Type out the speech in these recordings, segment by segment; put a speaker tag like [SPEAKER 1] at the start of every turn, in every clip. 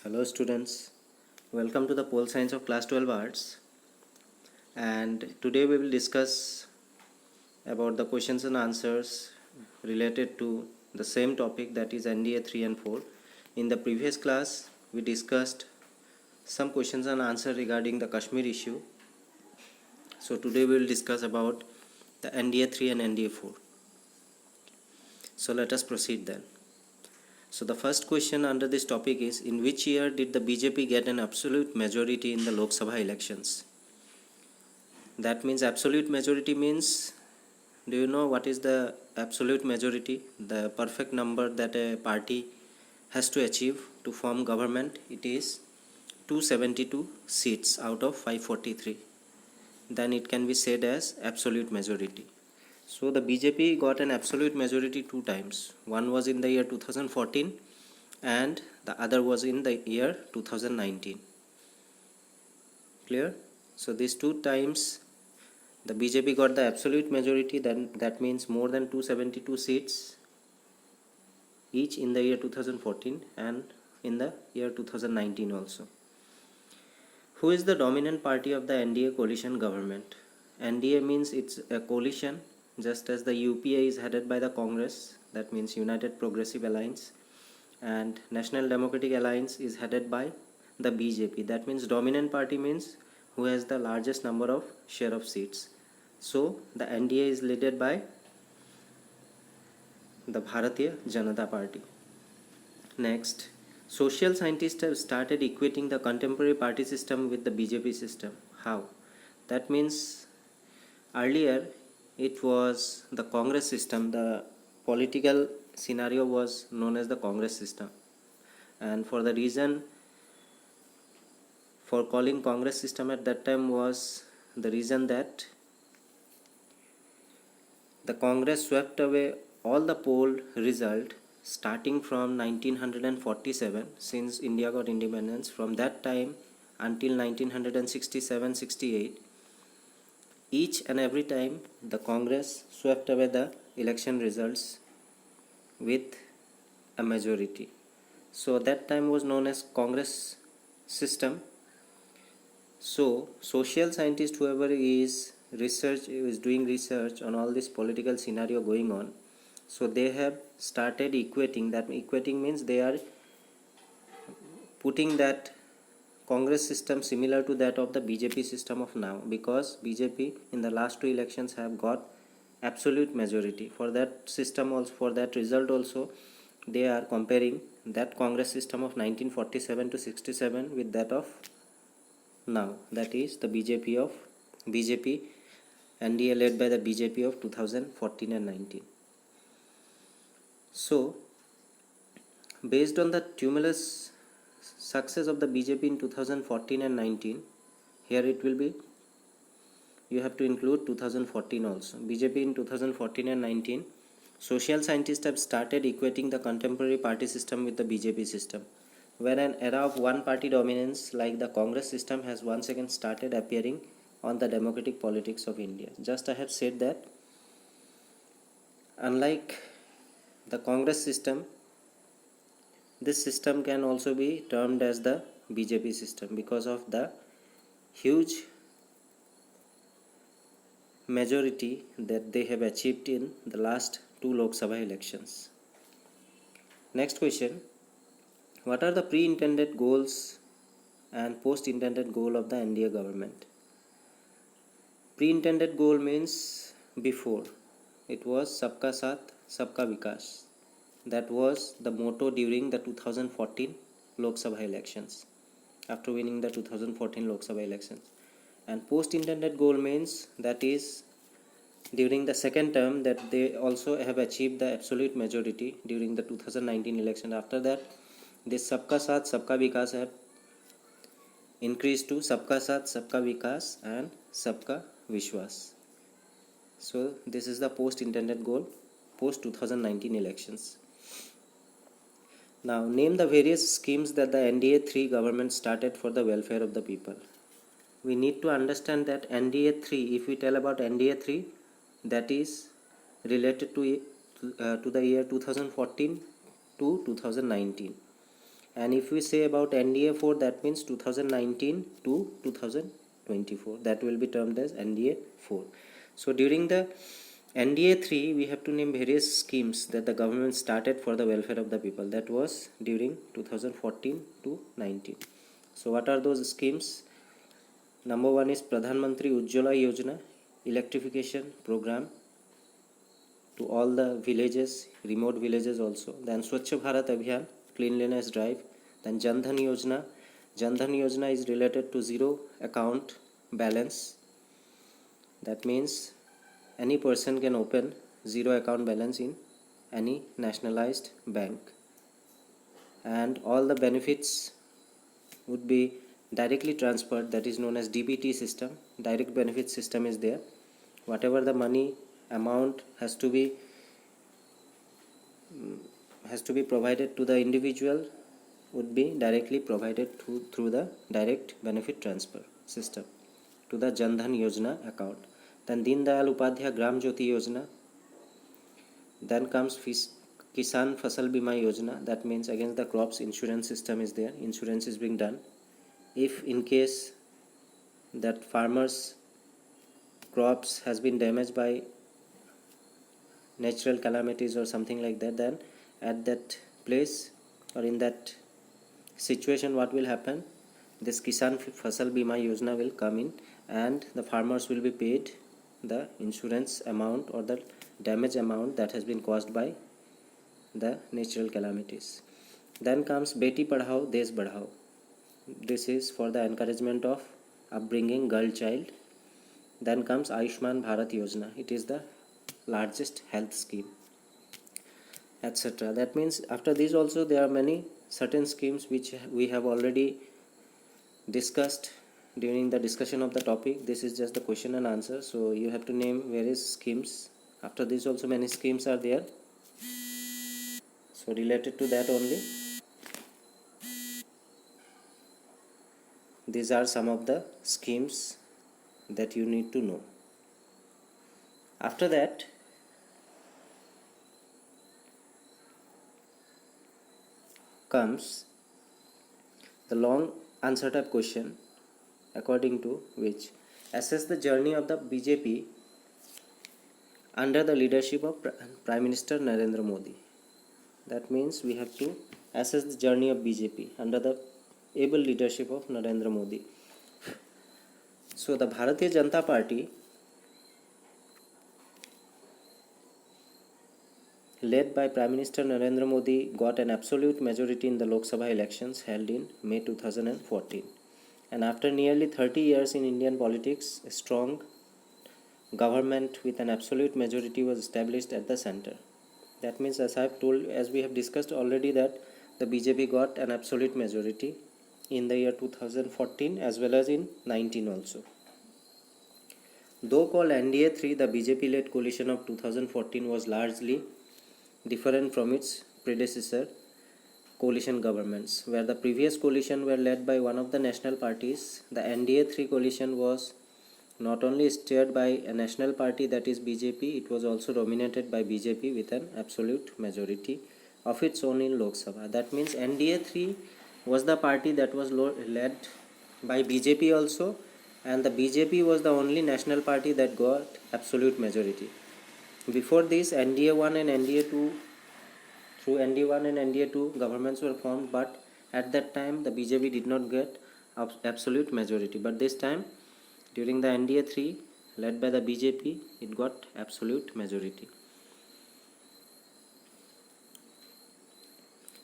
[SPEAKER 1] Hello students, welcome to the Pole Science of Class 12 Arts, and today we will discuss about the questions and answers related to the same topic, that is NDA 3 and 4. In the previous class we discussed some questions and answers regarding the Kashmir issue. So today we will discuss about the NDA 3 and NDA 4. So let us proceed then. So the first question under this topic is, in which year did the BJP get an absolute majority in the Lok Sabha elections? That means absolute majority means, do you know what is the absolute majority? The perfect number that a party has to achieve to form government. It is 272 seats out of 543. Then it can be said as absolute majority. So the BJP got an absolute majority two times. One was in the year 2014 and the other was in the year 2019. Clear? So these two times the BJP got the absolute majority, then that means more than 272 seats each in the year 2014 and in the year 2019 also. Who is the dominant party of the NDA coalition government? NDA means it's a coalition, just as the UPA is headed by the Congress, that means United Progressive Alliance, and National Democratic Alliance is headed by the BJP. That means dominant party means who has the largest number of share of seats. So the NDA is led by the Bharatiya Janata Party. Next, social scientists have started equating the contemporary party system with the BJP system. How? That means earlier it was the Congress system. The political scenario was known as the Congress system, and for the reason for calling Congress system at that time was the reason that the Congress swept away all the poll result starting from 1947, since India got independence. From that time until 1967-68, each and every time the Congress swept away the election results with a majority. So that time was known as Congress system. So social scientist, whoever is doing research on all this political scenario going on, so they have started equating. That equating means they are putting that Congress system similar to that of the BJP system of now, because BJP in the last two elections have got absolute majority. For that system also, for that result also, they are comparing that Congress system of 1947 to 67 with that of now, that is the BJP NDA led by the BJP of 2014 and 19. So based on the tumultuous success of the BJP in 2014 and 19, here it will be, you have to include 2014 also. BJP in 2014 and 19, social scientists have started equating the contemporary party system with the BJP system, where an era of one party dominance like the Congress system has once again started appearing on the democratic politics of India. Just I have said that unlike the Congress system, this system can also be termed as the BJP system because of the huge majority that they have achieved in the last two Lok Sabha elections. Next question, what are the pre-intended goals and post-intended goal of the NDA government? Pre-intended goal means before, it was Sabka Saath, Sabka Vikas. That was the motto during the 2014 Lok Sabha elections, after winning the 2014 Lok Sabha elections. And post-intended goal means that is during the second term, that they also have achieved the absolute majority during the 2019 election. After that, this Sabka Saath, Sabka Vikas have increased to Sabka Saath, Sabka Vikas and Sabka Vishwas. So this is the post-intended goal, post 2019 elections. Now name the various schemes that the NDA 3 government started for the welfare of the people. We need to understand that NDA 3, if we tell about NDA 3, that is related to the year 2014 to 2019. And if we say about NDA 4, that means 2019 to 2024. That will be termed as NDA 4. So during the NDA 3, we have to name various schemes that the government started for the welfare of the people. That was during 2014 to 19. So what are those schemes? Number one is Pradhan Mantri Ujjwala Yojana, electrification program to all the villages, remote villages also. Then Swachh Bharat Abhiyan, cleanliness drive. Then Jan Dhan Yojana. Jan Dhan Yojana is related to zero account balance. That means any person can open zero account balance in any nationalized bank, and all the benefits would be directly transferred. That is known as DBT system. Direct benefit system is there. Whatever the money amount has to be provided to the individual would be directly provided through the direct benefit transfer system to the Jan Dhan Yojana account. Then Deen Dayal Upadhyaya Gram Jyoti Yojana. Then comes Kisan Fasal Bima Yojana. That means against the crops insurance system is there. Insurance is being done. If in case that farmers' crops has been damaged by natural calamities or something like that, then at that place or in that situation, what will happen? This Kisan Fasal Bima Yojana will come in, and the farmers will be paid the insurance amount or the damage amount that has been caused by the natural calamities. Then comes Beti Padhao Desh Badhao. This is for the encouragement of upbringing girl child. Then comes Ayushman Bharat Yojana. It is the largest health scheme, etc. That means after this also there are many certain schemes which we have already discussed during the discussion of the topic. This is just the question and answer, so you have to name various schemes. After this also many schemes are there, so related to that only. These are some of the schemes that you need to know. After that, comes the long answer type question, according to which assess the journey of the BJP under the leadership of Prime Minister Narendra Modi. That means we have to assess the journey of BJP under the able leadership of Narendra Modi. So the Bharatiya Janata Party, led by Prime Minister Narendra Modi, got an absolute majority in the Lok Sabha elections held in May 2014. And after nearly 30 years in Indian politics, a strong government with an absolute majority was established at the center. That means, as I have told, as we have discussed already, that the BJP got an absolute majority in the year 2014 as well as in 19 also. Though called NDA 3, the BJP-led coalition of 2014 was largely different from its predecessor coalition governments. Where the previous coalition were led by one of the national parties, the NDA 3 coalition was not only steered by a national party, that is BJP, it was also dominated by BJP with an absolute majority of its own in Lok Sabha. That means NDA 3 was the party that was led by BJP also, and the BJP was the only national party that got absolute majority. Before this, NDA 1 and NDA 2, through NDA 1 and NDA 2, governments were formed, but at that time the BJP did not get absolute majority. But this time, during the NDA 3, led by the BJP, it got absolute majority.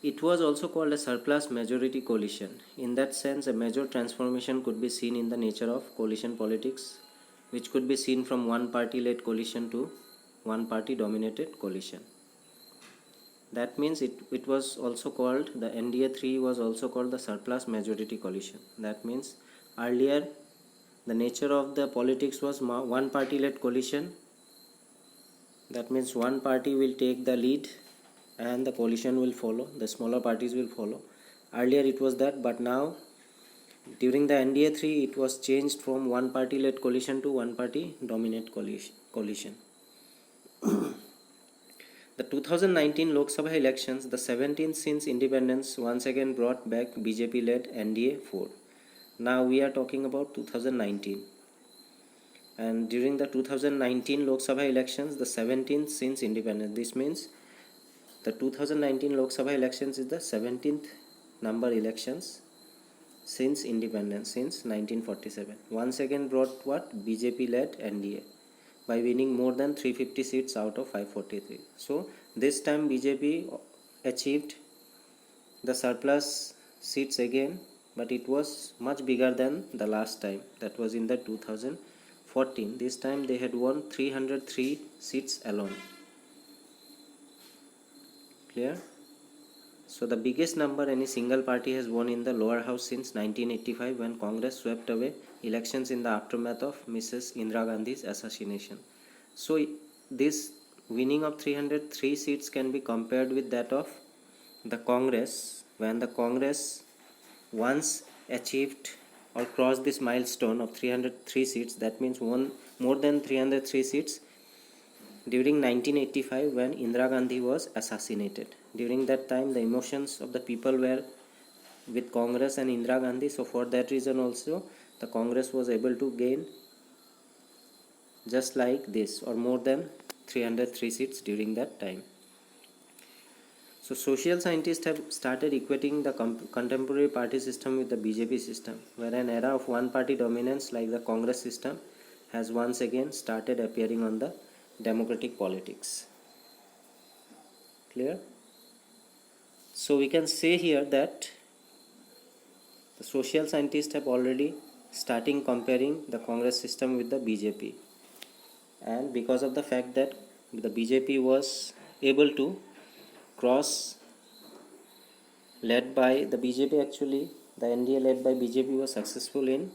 [SPEAKER 1] It was also called a surplus majority coalition. In that sense, a major transformation could be seen in the nature of coalition politics, which could be seen from one party-led coalition to one party-dominated coalition. That means it was also called, the NDA 3 was also called the surplus majority coalition. That means earlier the nature of the politics was one party-led coalition. That means one party will take the lead and the coalition will follow, the smaller parties will follow. Earlier it was that, but now during the NDA 3 it was changed from one party led coalition to one party dominant coalition. The 2019 Lok Sabha elections, the 17th since independence, once again brought back BJP-led NDA 4. Now we are talking about 2019. And during the 2019 Lok Sabha elections, the 17th since independence. This means the 2019 Lok Sabha elections is the 17th number elections since independence, since 1947. Once again brought what? BJP-led NDA by winning more than 350 seats out of 543. So this time BJP achieved the surplus seats again, but it was much bigger than the last time, that was in the 2014. This time they had won 303 seats alone. Clear? So the biggest number any single party has won in the lower house since 1985, when Congress swept away elections in the aftermath of Mrs. Indira Gandhi's assassination. So this winning of 303 seats can be compared with that of the Congress, when the Congress once achieved or crossed this milestone of 303 seats. That means won more than 303 seats during 1985, when Indira Gandhi was assassinated. During that time the emotions of the people were with Congress and Indira Gandhi, so for that reason also the Congress was able to gain just like this or more than 303 seats during that time. So social scientists have started equating the contemporary party system with the BJP system, where an era of one party dominance like the Congress system has once again started appearing on the democratic politics. Clear? So we can say here that the social scientists have already starting comparing the Congress system with the BJP, and because of the fact that the BJP was able to cross, led by the BJP, actually the NDA led by BJP was successful in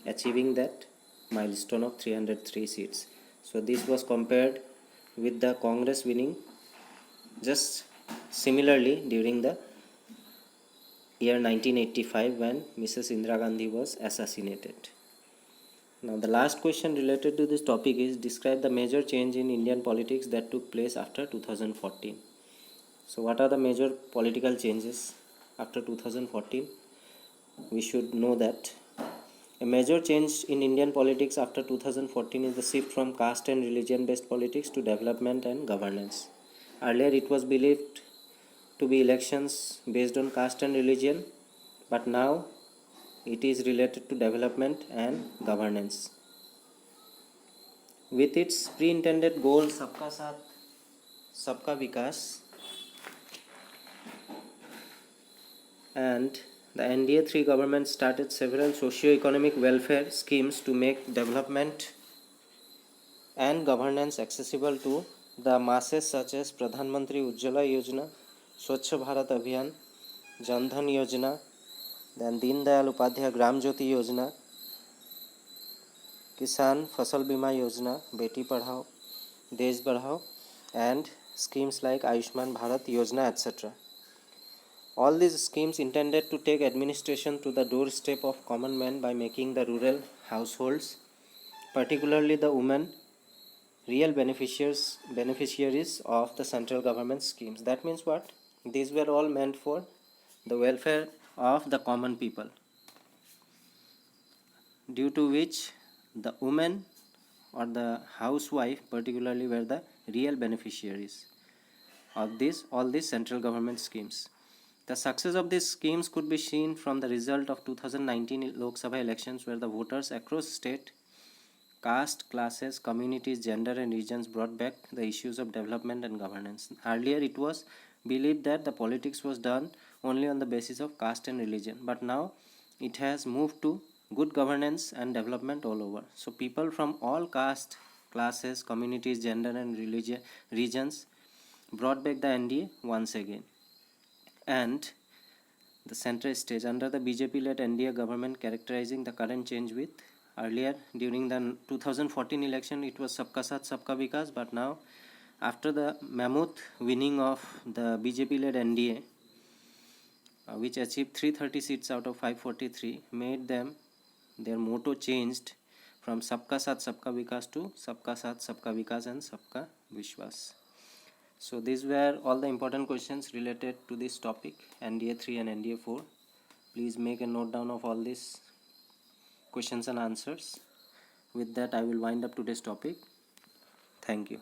[SPEAKER 1] achieving that milestone of 303 seats. So this was compared with the Congress winning just similarly during the year 1985, when Mrs. Indira Gandhi was assassinated. Now the last question related to this topic is, describe the major change in Indian politics that took place after 2014. So what are the major political changes after 2014? We should know that a major change in Indian politics after 2014 is the shift from caste and religion based politics to development and governance. Earlier it was believed to be elections based on caste and religion, but now it is related to development and governance. With its pre-intended goal Sabka Saath, Sabka Vikas, and the NDA 3 government started several socio-economic welfare schemes to make development and governance accessible to the masses, such as Pradhan Mantri Ujjwala Yojana, Swachh Bharat Abhiyan, Jan Dhan Yojana, then Deen Dayal Upadhyaya Gram Jyoti Yojana, Kisan Fasal Bima Yojana, Beti Padhao, Desh Badhao, and schemes like Ayushman Bharat Yojana, etc. All these schemes intended to take administration to the doorstep of common man by making the rural households, particularly the women, real beneficiaries of the central government schemes. That means what? These were all meant for the welfare of the common people, due to which the women or the housewife particularly were the real beneficiaries of all these central government schemes. The success of these schemes could be seen from the result of 2019 Lok Sabha elections, where the voters across state, caste, classes, communities, gender and regions brought back the issues of development and governance. Earlier it was believed that the politics was done only on the basis of caste and religion, but now it has moved to good governance and development all over. So people from all caste, classes, communities, gender and regions brought back the NDA once again. And the center stage under the BJP-led NDA government, characterizing the current change with, earlier during the 2014 election it was Sabka Saath Sabka Vikas, but now after the mammoth winning of the BJP-led NDA, which achieved 330 seats out of 543, made them their motto changed from Sabka Saath Sabka Vikas to Sabka Saath Sabka Vikas and Sabka Vishwas. So these were all the important questions related to this topic, NDA 3 and NDA 4. Please make a note down of all these questions and answers. With that, I will wind up today's topic. Thank you.